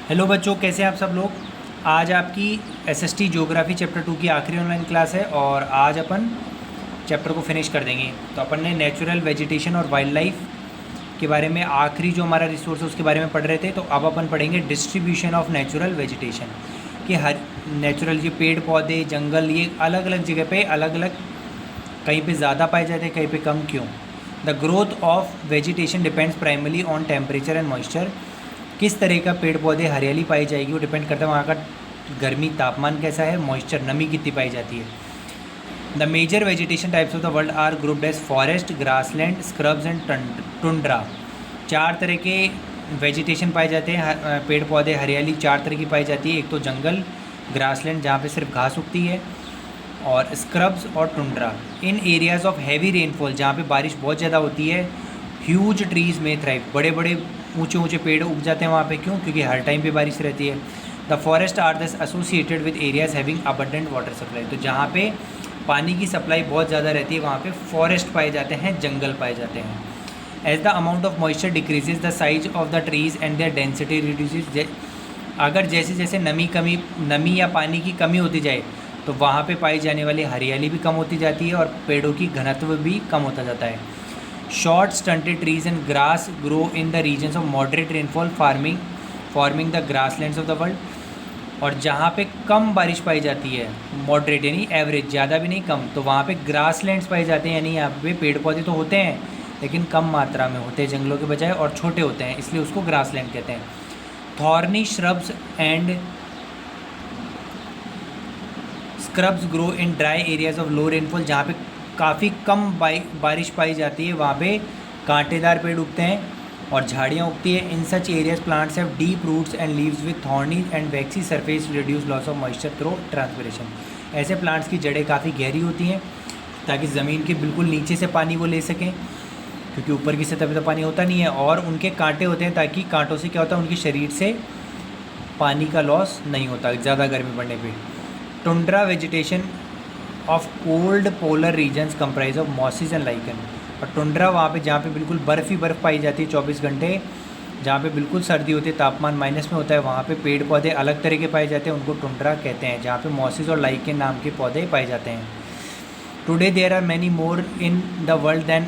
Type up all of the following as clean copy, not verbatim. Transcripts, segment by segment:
Hello बच्चों, कैसे हैं आप सब लोग। आज आपकी एसएसटी ज्योग्राफी चैप्टर 2 की आखिरी ऑनलाइन क्लास है और आज अपन चैप्टर को फिनिश कर देंगे। तो अपन ने नेचुरल वेजिटेशन और वाइल्ड लाइफ के बारे में आखिरी जो हमारा रिसोर्स है उसके बारे में पढ़ रहे थे। तो अब अपन पढ़ेंगे डिस्ट्रीब्यूशन ऑफ नेचुरल वेजिटेशन कि हर नेचुरल ये पेड़ पौधे जंगल ये अलग अलग जगह पे अलग अलग कहीं पे ज़्यादा पाए जाते हैं, कहीं पे कम, क्यों। The growth of vegetation depends primarily on temperature and moisture. किस तरह का पेड़ पौधे हरियाली पाई जाएगी वो डिपेंड करता है वहाँ का गर्मी तापमान कैसा है, मॉइस्चर नमी कितनी पाई जाती है। The major vegetation types of the world are grouped as forest, grassland, scrubs and tundra. चार तरह के वेजिटेशन पाए जाते हैं, पेड़ पौधे हरियाली चार तरह की पाई जाती है। एक तो जंगल, ग्रासलैंड जहाँ पे सिर्फ घास उगती है, और स्क्रब्स और tundra. In areas of heavy rainfall जहाँ पे बारिश बहुत ज़्यादा होती है, ह्यूज ट्रीज़ में थ्राइव, बड़े बड़े ऊंचे ऊंचे पेड़ उग जाते हैं वहाँ पे, क्यों, क्योंकि हर टाइम पे बारिश रहती है। द फॉरेस्ट आर दस associated with areas having abundant water supply. तो जहाँ पे पानी की सप्लाई बहुत ज़्यादा रहती है वहाँ पे फॉरेस्ट पाए जाते हैं, जंगल पाए जाते हैं। As the amount of moisture decreases the size of the trees and their density reduces. अगर जैसे जैसे नमी या पानी की कमी होती जाए तो वहाँ पे पाई जाने वाली हरियाली भी कम होती जाती है और पेड़ों की घनत्व भी कम होता जाता है। Short stunted trees and grass grow in the regions of moderate rainfall forming the grasslands of the world. और जहाँ पे कम बारिश पाई जाती है, मॉडरेट यानी एवरेज, ज़्यादा भी नहीं कम, तो वहाँ पे ग्रासलैंड्स पाए जाते हैं, यानी यहाँ पे पेड़ पौधे तो होते हैं लेकिन कम मात्रा में होते हैं जंगलों के बजाय, और छोटे होते हैं, इसलिए उसको ग्रासलैंड कहते हैं। Thorny shrubs and scrubs grow in dry areas of low rainfall. जहाँ पे काफ़ी कम बारिश पाई जाती है वहाँ पे कांटेदार पेड़ उगते हैं और झाड़ियाँ उगती है। In such areas plants have deep roots and leaves with thorny and waxy surface reduce loss of moisture through transpiration. ऐसे प्लांट्स की जड़ें काफ़ी गहरी होती हैं ताकि ज़मीन के बिल्कुल नीचे से पानी वो ले सकें, क्योंकि ऊपर की सतह पर तो पानी होता नहीं है। और उनके कांटे होते हैं ताकि कांटों से क्या होता है, उनके शरीर से पानी का लॉस नहीं होता ज़्यादा गर्मी पड़ने पर। Tundra vegetation of cold polar regions comprise of mosses and lichen. और टुंड्रा वहाँ पे जहाँ पे बिल्कुल बर्फ़ ही बर्फ़ पाई जाती है 24 घंटे, जहाँ पे बिल्कुल सर्दी होती है, तापमान माइनस में होता है, वहाँ पे पेड़ पौधे अलग तरह के पाए जाते हैं, उनको टुंड्रा कहते हैं, जहाँ पे मॉसिस और लाइकन नाम के पौधे पाए जाते हैं। Today there are many more in the world than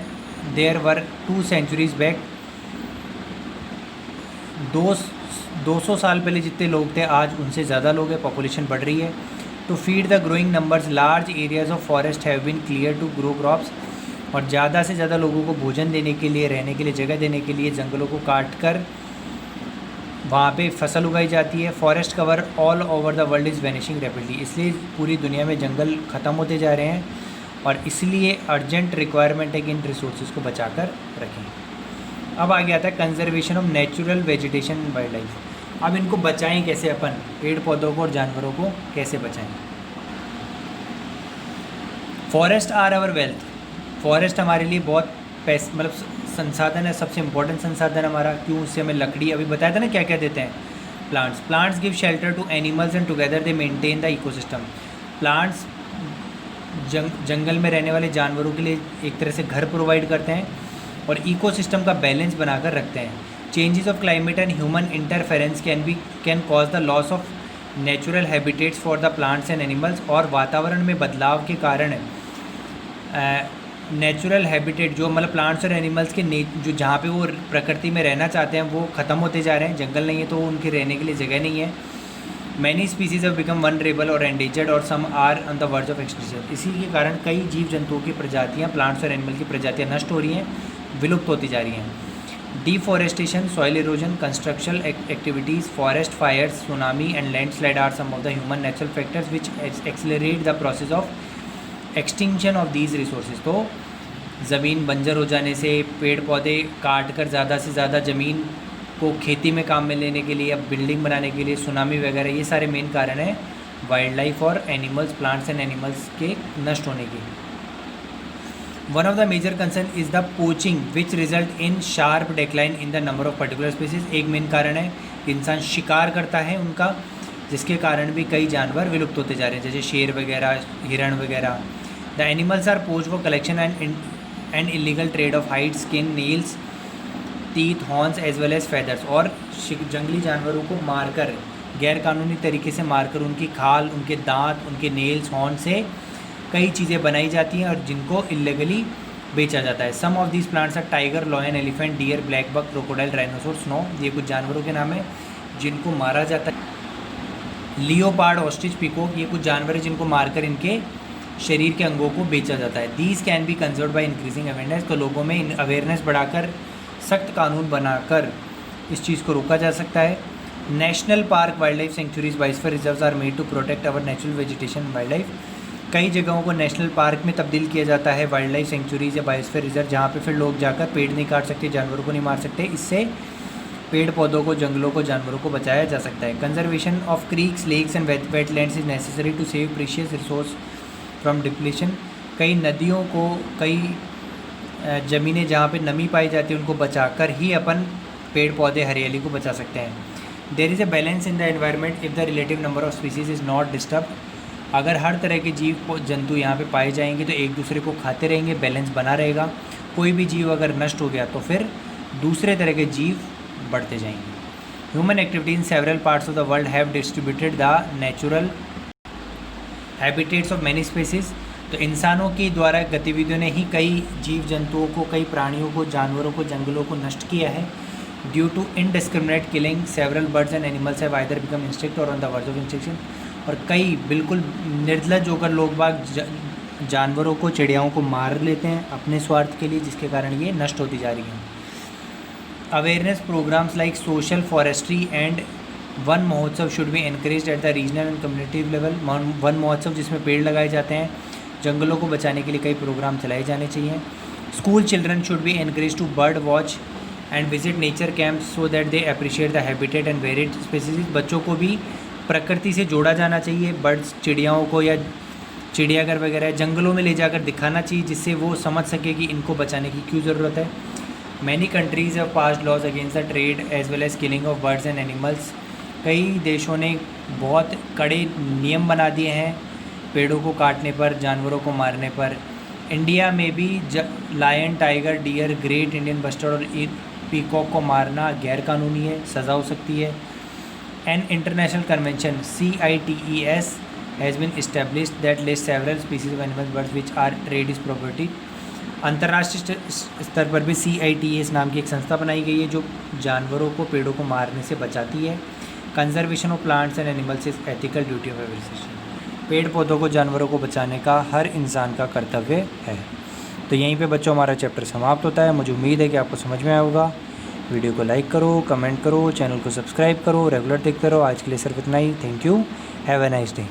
there were 2 centuries back. 200 साल पहले जितने लोग थे आज उनसे ज़्यादा लोग हैं, पॉपुलेशन बढ़ रही है। To feed the growing numbers large areas of forest have been clear to grow crops. और ज़्यादा से ज़्यादा लोगों को भोजन देने के लिए, रहने के लिए जगह देने के लिए जंगलों को काट कर वहाँ पे फसल उगाई जाती है। Forest cover all over the world is vanishing rapidly. इसलिए पूरी दुनिया में जंगल ख़त्म होते जा रहे हैं और इसलिए अर्जेंट रिक्वायरमेंट है कि इन रिसोर्सेज को बचा कर रखें। अब आगे आता है conservation of natural vegetation and wild life. अब इनको बचाएं कैसे, अपन पेड़ पौधों को और जानवरों को कैसे बचाएं। Forest are our wealth. Forest हमारे लिए बहुत मतलब संसाधन है, सबसे इम्पोर्टेंट संसाधन हमारा। क्यों, उससे हमें लकड़ी, अभी बताया था ना क्या क्या देते हैं, plants give shelter to animals and together they maintain the ecosystem. Plants जंगल में रहने वाले जानवरों के लिए एक तरह से घर प्रोवाइड करते हैं और इकोसिस्टम का बैलेंस बनाकर रखते हैं। Changes of climate and human interference can cause the loss of natural habitats for the plants and animals. और वातावरण में बदलाव के कारण नेचुरल हैबिटेट जो मतलब प्लांट्स और एनिमल्स के जो जहाँ पे वो प्रकृति में रहना चाहते हैं वो ख़त्म होते जा रहे हैं। जंगल नहीं है तो उनके रहने के लिए जगह नहीं है। Many species have become vulnerable और एंडेंजर्ड और some are on the verge of extinction. इसी के कारण कई जीव जंतुओं की प्रजातियाँ, प्लांट्स और एनिमल की प्रजातियाँ नष्ट हो रही हैं, विलुप्त होती जा रही हैं। Deforestation, soil erosion, construction activities, forest fires, tsunami and landslide are some of the human natural factors which accelerate the process of extinction of these resources. तो ज़मीन बंजर हो जाने से, पेड़ पौधे काट कर ज़्यादा से ज़्यादा ज़मीन को खेती में काम में लेने के लिए या बिल्डिंग बनाने के लिए, सुनामी वगैरह, ये सारे मेन कारण हैं वाइल्ड लाइफ और एनिमल्स, प्लांट्स एंड एनिमल्स के नष्ट होने के। One of the major concern is the poaching which result in sharp decline in the number of particular species. एक मेन कारण है कि इंसान शिकार करता है उनका, जिसके कारण भी कई जानवर विलुप्त होते जा रहे हैं, जैसे शेर वगैरह, हिरण वगैरह। The animals are poached for collection and illegal trade of hide, skin, nails teeth, horns as well as feathers, और जंगली जानवरों को मारकर, गैर कानूनी तरीके से मारकर उनकी खाल, उनके दांत, उनके नेल्स, हॉर्न से कई चीज़ें बनाई जाती हैं और जिनको इलीगली बेचा जाता है। Some of these plants are tiger, lion, elephant, deer, black buck, crocodile, rhinoceros, snow. ये कुछ जानवरों के नाम हैं जिनको मारा जाता है। लियोपार्ड, ऑस्ट्रिच, पीकॉक, ये कुछ जानवर हैं जिनको मारकर इनके शरीर के अंगों को बेचा जाता है। These can be conserve by increasing awareness, तो लोगों में अवेयरनेस बढ़ाकर, सख्त कानून बनाकर इस चीज़ को रोका जा सकता है। National park, wildlife sanctuaries, biosphere reserves are made to protect our natural vegetation wildlife. कई जगहों को नेशनल पार्क में तब्दील किया जाता है, वाइल्ड लाइफ सेंचुरीज या बायोस्फीयर रिजर्व, जहाँ पे फिर लोग जाकर पेड़ नहीं काट सकते, जानवरों को नहीं मार सकते। इससे पेड़ पौधों को, जंगलों को, जानवरों को बचाया जा सकता है। Conservation of creeks, lakes and wetlands is necessary to save precious resource from depletion. कई नदियों को, कई ज़मीनें जहाँ पे नमी पाई जाती है उनको बचाकर ही अपन पेड़ पौधे, हरियाली को बचा सकते हैं। There is a balance in the environment if the relative number of species is not disturb. अगर हर तरह के जीव जंतु यहाँ पे पाए जाएंगे तो एक दूसरे को खाते रहेंगे, बैलेंस बना रहेगा। कोई भी जीव अगर नष्ट हो गया तो फिर दूसरे तरह के जीव बढ़ते जाएंगे। Human activity in several parts of the world have distributed the natural habitats of many species. तो इंसानों की द्वारा गतिविधियों ने ही कई जीव जंतुओं को, कई प्राणियों को, जानवरों को, जंगलों को नष्ट किया है। Due to indiscriminate killing several birds and animals have either become instinct or on the verge of extinction. और कई बिल्कुल निर्लज होकर लोग बाग जानवरों को, चिड़ियाओं को मार लेते हैं अपने स्वार्थ के लिए, जिसके कारण ये नष्ट होती जा रही हैं। Awareness programs like social forestry and Van Mahotsav should be encouraged at the regional and community level. Van Mahotsav जिसमें पेड़ लगाए जाते हैं, जंगलों को बचाने के लिए कई प्रोग्राम चलाए जाने चाहिए। School children should be encourage to bird watch and visit nature camps so that they appreciate the habitat and varied species. बच्चों को भी प्रकृति से जोड़ा जाना चाहिए, बर्ड्स, चिड़ियाओं को या चिड़ियाघर वगैरह जंगलों में ले जाकर दिखाना चाहिए, जिससे वो समझ सके कि इनको बचाने की क्यों ज़रूरत है। Many countries have passed laws against the trade as well as killing of birds and animals. कई देशों ने बहुत कड़े नियम बना दिए हैं पेड़ों को काटने पर, जानवरों को मारने पर। इंडिया में भी lion, tiger, deer, great Indian bustard और पीकॉक को मारना गैर कानूनी है, सज़ा हो सकती है। An international convention CITES has been established that list several species of animals birds which are trade is property. अंतर्राष्ट्रीय स्तर पर भी CITES नाम की एक संस्था बनाई गई है जो जानवरों को, पेड़ों को मारने से बचाती है। Conservation of plants and animals is ethical duty of every citizen. पेड़ पौधों को, जानवरों को बचाने का हर इंसान का कर्तव्य है। तो यहीं पे बच्चों हमारा चैप्टर समाप्त होता है। मुझे उम्मीद है कि आपको समझ में आया होगा। वीडियो को लाइक करो, कमेंट करो, चैनल को सब्सक्राइब करो, रेगुलर देखते रहो। आज के लिए सिर्फ इतना ही। Thank you, have a nice day.